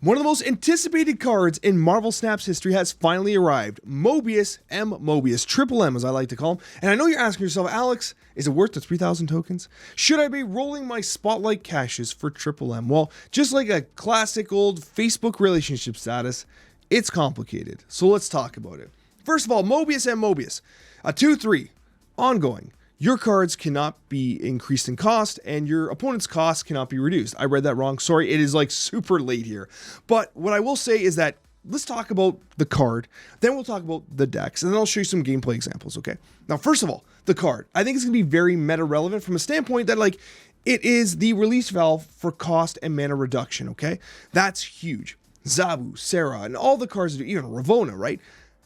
One of the most anticipated cards in Marvel Snap's history has finally arrived. Mobius M Mobius, Triple M as I like to call him. And I know you're asking yourself, Alex, is it worth the 3,000 tokens? Should I be rolling my spotlight caches for Triple M? Well, just like a classic old Facebook relationship status, it's complicated. So let's talk about it. First of all, Mobius M Mobius, a 2/3, ongoing. Your cards cannot be increased in cost and your opponent's cost cannot be reduced. I read that wrong. Sorry, it is like super late here. But what I will say is that let's talk about the card, then we'll talk about the decks, and then I'll show you some gameplay examples, okay? Now, first of all, the card. I think it's going to be very meta relevant from a standpoint that like it is the release valve for cost and mana reduction, okay? That's huge. Zabu, Sera, and all the cards, even Ravonna, right?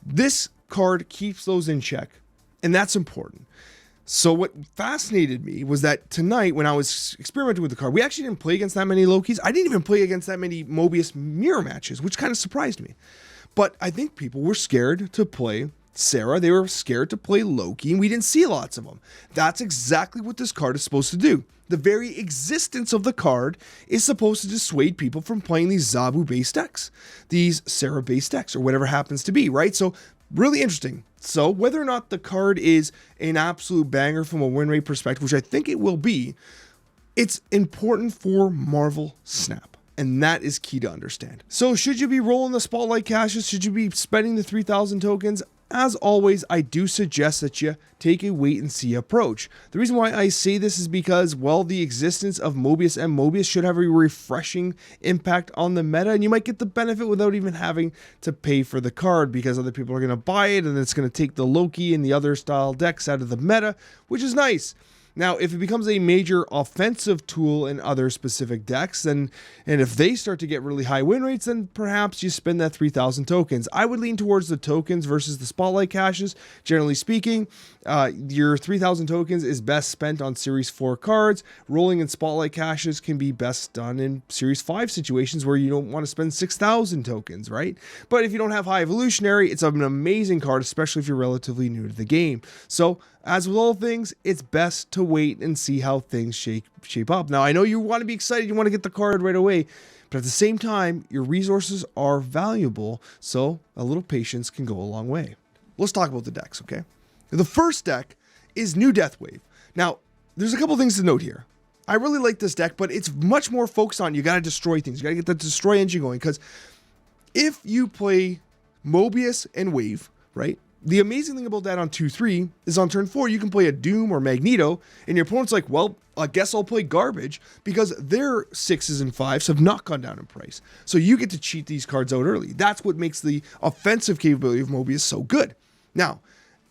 This card keeps those in check, and that's important. So what fascinated me was that tonight when I was experimenting with the card, we actually didn't play against that many Lokis. I didn't even play against that many Mobius mirror matches, which kind of surprised me. But I think people were scared to play Sera. They were scared to play Loki, and we didn't see lots of them. That's exactly what this card is supposed to do. The very existence of the card is supposed to dissuade people from playing these Zabu-based decks, these Sera-based decks, or whatever happens to be, right? So really interesting. So whether or not the card is an absolute banger from a win rate perspective, which I think it will be, it's important for Marvel Snap. And that is key to understand. So should you be rolling the spotlight caches? Should you be spending the 3,000 tokens? As always, I do suggest that you take a wait and see approach. The reason why I say this is because, well, the existence of Mobius M Mobius should have a refreshing impact on the meta, and you might get the benefit without even having to pay for the card because other people are going to buy it, and it's going to take the Loki and the other style decks out of the meta, which is nice. Now, if it becomes a major offensive tool in other specific decks, and if they start to get really high win rates, then perhaps you spend that 3,000 tokens. I would lean towards the tokens versus the spotlight caches. Generally speaking, your 3,000 tokens is best spent on Series 4 cards. Rolling in spotlight caches can be best done in Series 5 situations where you don't want to spend 6,000 tokens, right? But if you don't have high evolutionary, it's an amazing card, especially if you're relatively new to the game. So, as with all things, it's best to wait and see how things shape up. Now, I know you want to be excited, you want to get the card right away, but at the same time, your resources are valuable, so a little patience can go a long way. Let's talk about the decks, okay? The first deck is New Deathwave. Now, there's a couple things to note here. I really like this deck, but it's much more focused on you got to destroy things. You got to get the destroy engine going, because if you play Mobius and Wave, right? The amazing thing about that on 2/3 is on turn 4, you can play a Doom or Magneto, and your opponent's like, well, I guess I'll play garbage because their 6s and 5s have not gone down in price. So you get to cheat these cards out early. That's what makes the offensive capability of Mobius so good. Now,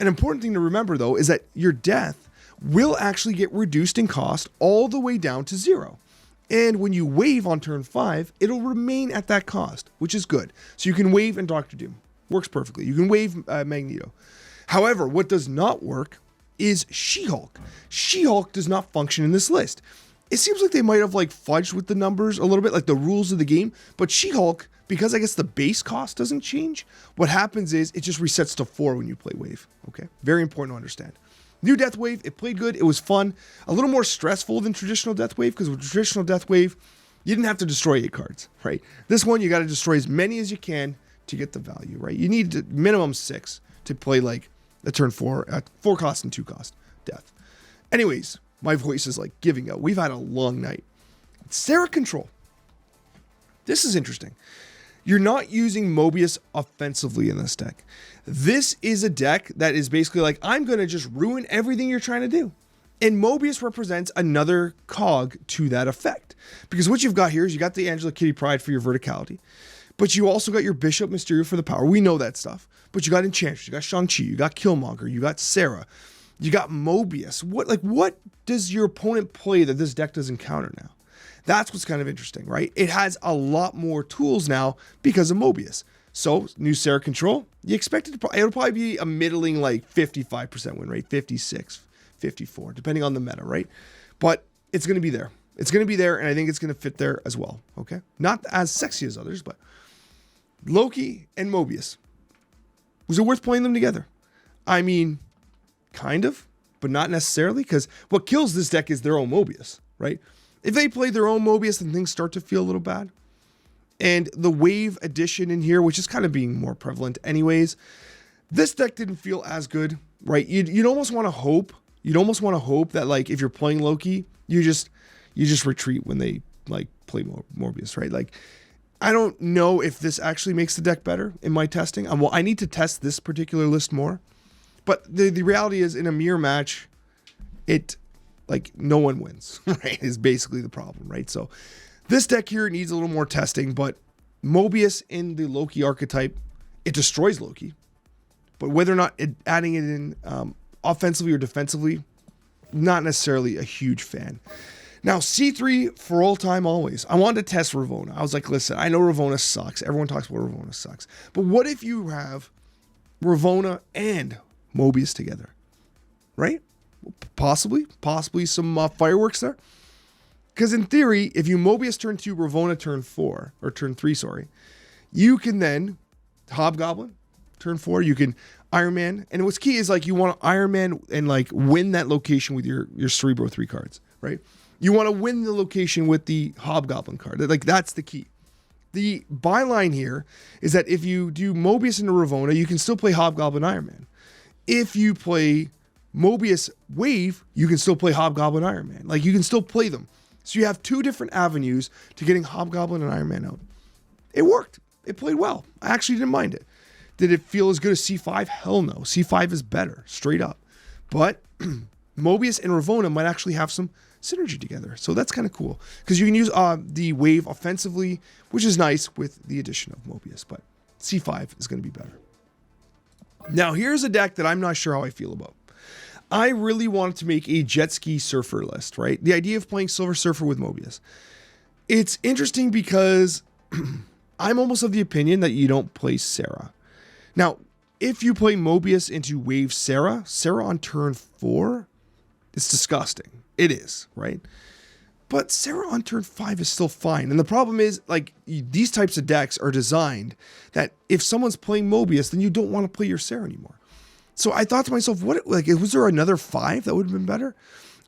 an important thing to remember, though, is that your death will actually get reduced in cost all the way down to 0. And when you wave on turn 5, it'll remain at that cost, which is good. So you can wave and Dr. Doom. Works perfectly. You can wave Magneto. However, what does not work is She-Hulk. She-Hulk does not function in this list. It seems like they might have like fudged with the numbers a little bit, like the rules of the game, but She-Hulk, because I guess the base cost doesn't change, what happens is it just resets to 4 when you play Wave. Okay, very important to understand. New Deathwave, it played good, it was fun, a little more stressful than traditional Deathwave, because with traditional Deathwave, you didn't have to destroy 8 cards, right? This one, you got to destroy as many as you can to get the value, right? You need minimum 6 to play like a turn 4 at 4 cost and 2 cost death. Anyways, my voice is like giving out. We've had a long night. Sera control. This is interesting. You're not using Mobius offensively in this deck. This is a deck that is basically like, I'm going to just ruin everything you're trying to do. And Mobius represents another cog to that effect. Because what you've got here is you got the Angela Kitty Pryde for your verticality. But you also got your Bishop Mysterio for the power. We know that stuff. But you got Enchantress, you got Shang-Chi, you got Killmonger, you got Sera, you got Mobius. What does your opponent play that this deck doesn't counter now? That's what's kind of interesting, right? It has a lot more tools now because of Mobius. So, new Sera control, you expect it to it'll probably be a middling like 55% win rate, 56, 54, depending on the meta, right? But it's going to be there. It's going to be there, and I think it's going to fit there as well, okay? Not as sexy as others, but Loki and Mobius. Was it worth playing them together? I mean, kind of, but not necessarily, because what kills this deck is their own Mobius, right? If they play their own Mobius and things start to feel a little bad, and the wave addition in here, which is kind of being more prevalent anyways. This deck didn't feel as good, right? You'd almost want to hope. You'd almost want to hope that, like, if you're playing Loki, you just retreat when they like play Mobius, right? Like, I don't know if this actually makes the deck better in my testing. Well, I need to test this particular list more. But the reality is, in a mirror match, no one wins, right? Is basically the problem, right? So this deck here needs a little more testing, but Mobius in the Loki archetype, it destroys Loki. But whether or not adding it in offensively or defensively, not necessarily a huge fan. Now, C3 for all time, always. I wanted to test Ravonna. I was like, listen, I know Ravonna sucks. Everyone talks about Ravonna sucks. But what if you have Ravonna and Mobius together, right? Possibly some fireworks there. Because in theory, if you Mobius turn 2, Ravonna turn 4, or turn 3, sorry, you can then Hobgoblin turn 4. You can Iron Man, and what's key is, like, you want to Iron Man and, like, win that location with your Cerebro 3 cards, right? You want to win the location with the Hobgoblin card. Like, that's the key. The byline here is that if you do Mobius into Ravonna, you can still play Hobgoblin Iron Man. If you play Mobius Wave, you can still play Hobgoblin Iron Man. Like, you can still play them. So you have two different avenues to getting Hobgoblin and Iron Man out. It worked. It played well. I actually didn't mind it. Did it feel as good as C5? Hell no. C5 is better, straight up. But Mobius and Ravonna might actually have some synergy together. So that's kind of cool. Because you can use the Wave offensively, which is nice with the addition of Mobius. But C5 is going to be better. Now, here's a deck that I'm not sure how I feel about. I really wanted to make a Jet Ski Surfer list, right? The idea of playing Silver Surfer with Mobius. It's interesting because I'm almost of the opinion that you don't play Sera. Now, if you play Mobius into Wave Sera on turn 4, it's disgusting. It is, right? But Sera on turn 5 is still fine. And the problem is, like, these types of decks are designed that if someone's playing Mobius, then you don't want to play your Sera anymore. So I thought to myself, was there another 5 that would have been better?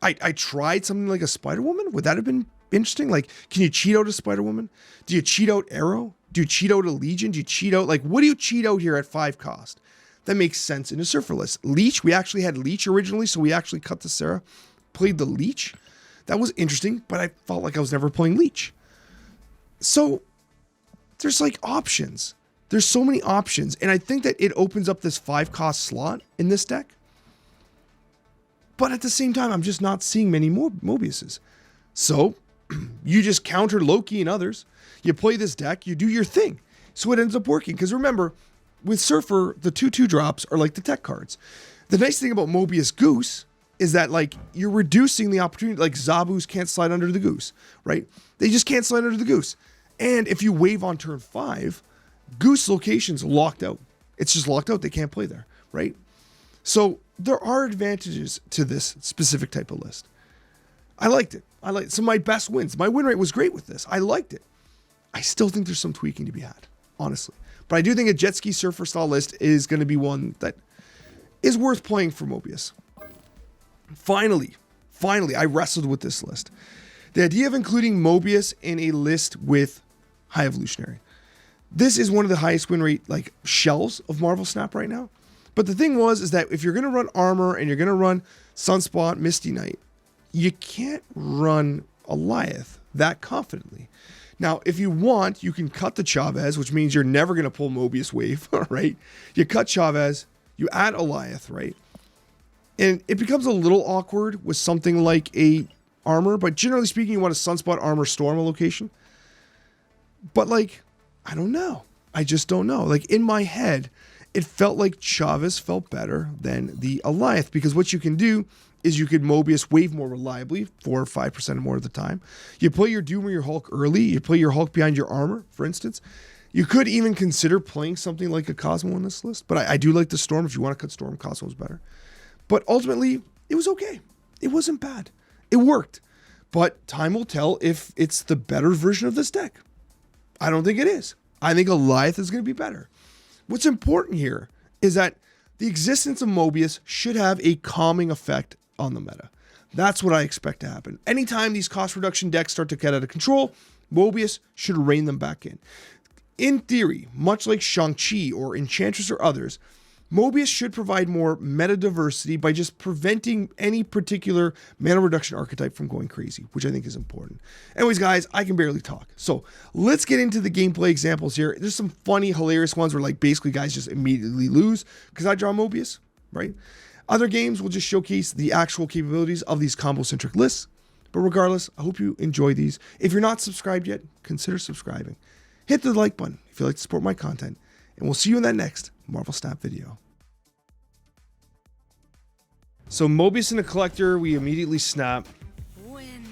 I tried something like a Spider-Woman. Would that have been interesting? Like, can you cheat out a Spider-Woman? Do you cheat out Arrow? Do you cheat out a Legion? Do you cheat out, like, what do you cheat out here at 5 cost? That makes sense in a Surfer list. Leech, we actually had Leech originally, so we actually cut the Sera, played the Leech. That was interesting, but I felt like I was never playing Leech. So there's, like, options. There's so many options, and I think that it opens up this 5 cost slot in this deck. But at the same time, I'm just not seeing many more Mobiuses. So you just counter Loki and others. You play this deck, you do your thing. So it ends up working. Because remember, with Surfer, the 2/2 drops are like the tech cards. The nice thing about Mobius Goose is that, like, you're reducing the opportunity. Like, Zabus can't slide under the Goose, right? They just can't slide under the Goose. And if you wave on turn 5, Goose location's locked out. It's just locked out. They can't play there, right? So there are advantages to this specific type of list. I liked it. So my best wins. My win rate was great with this. I liked it. I still think there's some tweaking to be had, honestly. But I do think a Jet Ski Surfer style list is going to be one that is worth playing for Mobius. Finally, I wrestled with this list. The idea of including Mobius in a list with High Evolutionary. This is one of the highest win rate, like, shells of Marvel Snap right now. But the thing is that if you're going to run Armor and you're going to run Sunspot, Misty Knight, you can't run Alioth that confidently. Now, if you want, you can cut the Chavez, which means you're never going to pull Mobius Wave, right? You cut Chavez, you add Alioth, right? And it becomes a little awkward with something like a Armor, but generally speaking, you want a Sunspot, Armor, Storm location. But, like, I don't know. I just don't know. Like, in my head, it felt like Chavez felt better than the Alioth, because what you can do is you could Mobius Wave more reliably, 4 or 5% more of the time. You play your Doom or your Hulk early. You play your Hulk behind your Armor, for instance. You could even consider playing something like a Cosmo on this list, but I do like the Storm. If you want to cut Storm, Cosmo's better. But ultimately, it was okay. It wasn't bad. It worked. But time will tell if it's the better version of this deck. I don't think it is. I think Alioth is going to be better. What's important here is that the existence of Mobius should have a calming effect on the meta. That's what I expect to happen. Anytime these cost reduction decks start to get out of control, Mobius should rein them back in. In theory, much like Shang-Chi or Enchantress or others, Mobius should provide more meta diversity by just preventing any particular mana reduction archetype from going crazy, which I think is important. Anyways, guys, I can barely talk. So let's get into the gameplay examples here. There's some funny, hilarious ones where like basically guys just immediately lose because I draw Mobius, right? Other games will just showcase the actual capabilities of these combo-centric lists. But regardless, I hope you enjoy these. If you're not subscribed yet, consider subscribing. Hit the like button if you'd like to support my content. And we'll see you in that next Marvel Snap video. So Mobius and a collector, we immediately snap. Wind,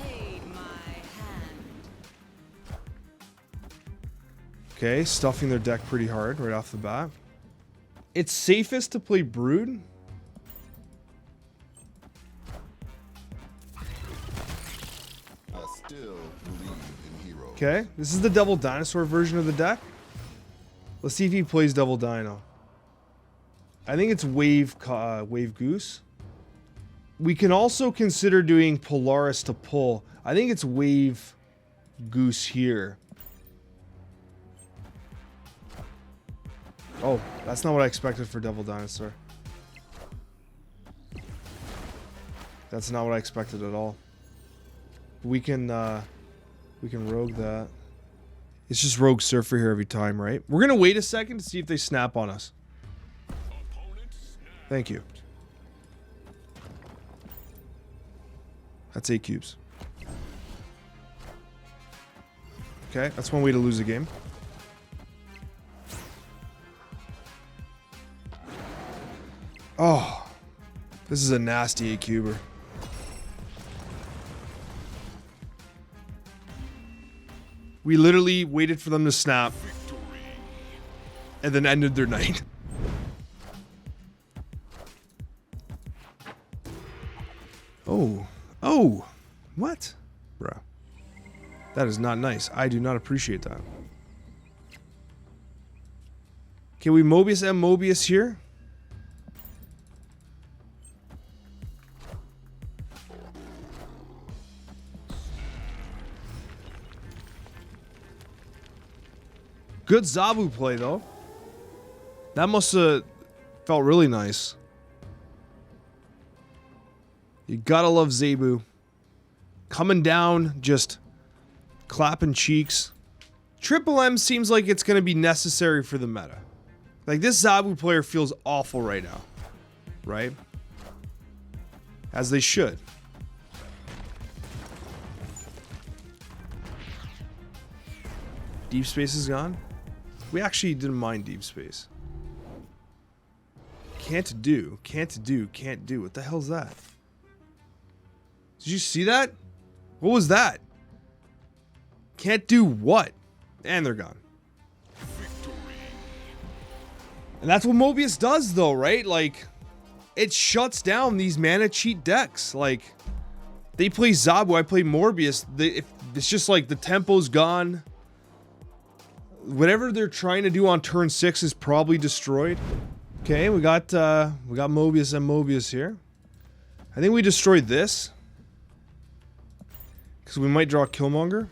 aid my hand. Okay, stuffing their deck pretty hard right off the bat. It's safest to play Brood. I still believe in heroes. Okay, this is the Devil Dinosaur version of the deck. Let's see if he plays Devil Dino. I think it's Wave Goose. We can also consider doing Polaris to pull. I think it's Wave Goose here. Oh, that's not what I expected for Devil Dinosaur. That's not what I expected at all. We can rogue that. It's just Rogue Surfer here every time, right? We're gonna wait a second to see if they snap on us. Thank you. That's 8 cubes. Okay, that's one way to lose a game. Oh, this is a nasty 8-cuber. We literally waited for them to snap and then ended their night. Oh, what? Bruh. That is not nice. I do not appreciate that. Okay, we Mobius M Mobius here. Good Zabu play, though. That must have felt really nice. You gotta love Zabu. Coming down, just clapping cheeks. Triple M seems like it's gonna be necessary for the meta. Like, this Zabu player feels awful right now. Right? As they should. Deep Space is gone? We actually didn't mind Deep Space. Can't do. What the hell's that? Did you see that? What was that? Can't do what? And they're gone. And that's what Mobius does, though, right? Like, it shuts down these mana cheat decks. Like, they play Zabu, I play Mobius. It's just like the tempo's gone. Whatever they're trying to do on turn 6 is probably destroyed. Okay, we got Mobius M Mobius here. I think we destroyed this. Because we might draw Killmonger.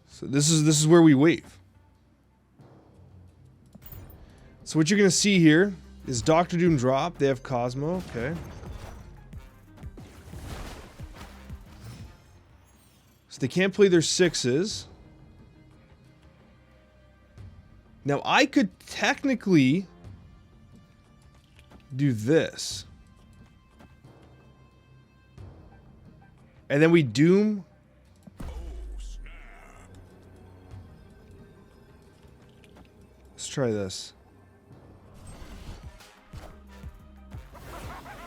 So this is where we wave. So what you're gonna see here is Doctor Doom drop. They have Cosmo, okay. So they can't play their 6s. Now I could technically do this. And then we Doom. Let's try this.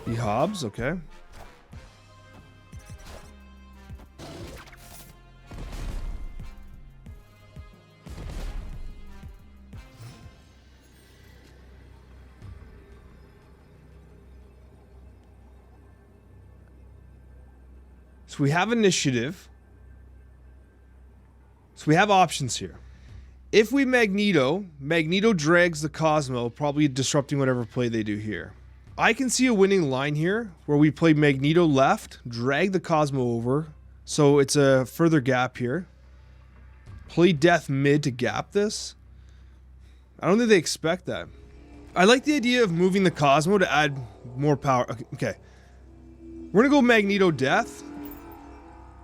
He Hobbs, okay. So we have initiative. So we have options here. If we Magneto drags the Cosmo, probably disrupting whatever play they do here. I can see a winning line here where we play Magneto left, drag the Cosmo over, so it's a further gap here. Play Death mid to gap this. I don't think they expect that. I like the idea of moving the Cosmo to add more power. Okay. We're gonna go Magneto Death.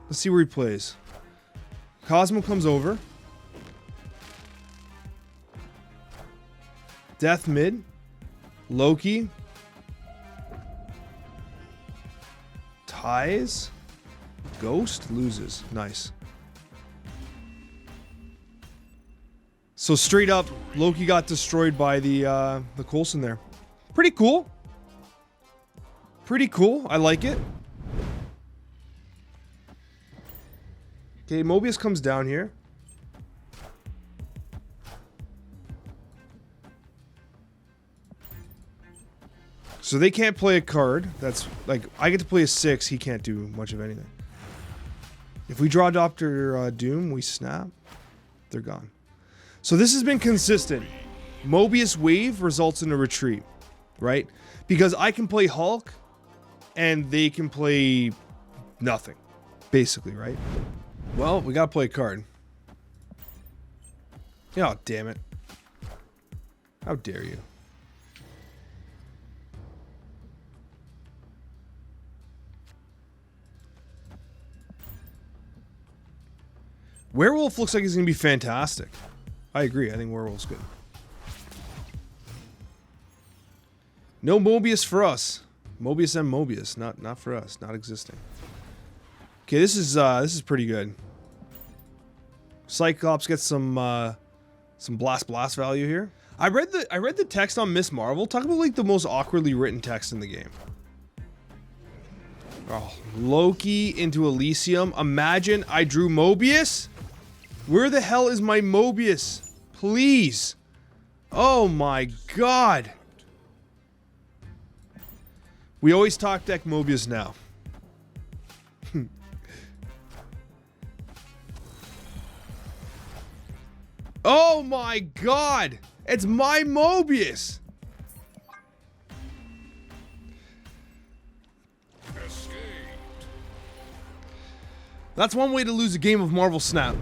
Let's see where he plays. Cosmo comes over. Death mid. Loki. Ties. Ghost loses. Nice. So straight up, Loki got destroyed by the Coulson there. Pretty cool. Pretty cool. I like it. Okay, Mobius comes down here. So they can't play a card. That's like, I get to play a 6. He can't do much of anything. If we draw Dr. Doom, we snap. They're gone. So this has been consistent. Mobius wave results in a retreat, right? Because I can play Hulk and they can play nothing, basically, right? Well, we gotta play a card. Oh, damn it. How dare you? Werewolf looks like he's gonna be fantastic. I agree. I think Werewolf's good. No Mobius for us. Mobius M Mobius, not for us, not existing. Okay, this is pretty good. Cyclops gets some blast value here. I read the text on Miss Marvel. Talk about like the most awkwardly written text in the game. Oh, Loki into Elysium. Imagine I drew Mobius. Where the hell is my Mobius? Please. Oh my god. We always talk deck Mobius now. Oh my god. It's my Mobius. That's one way to lose a game of Marvel Snap.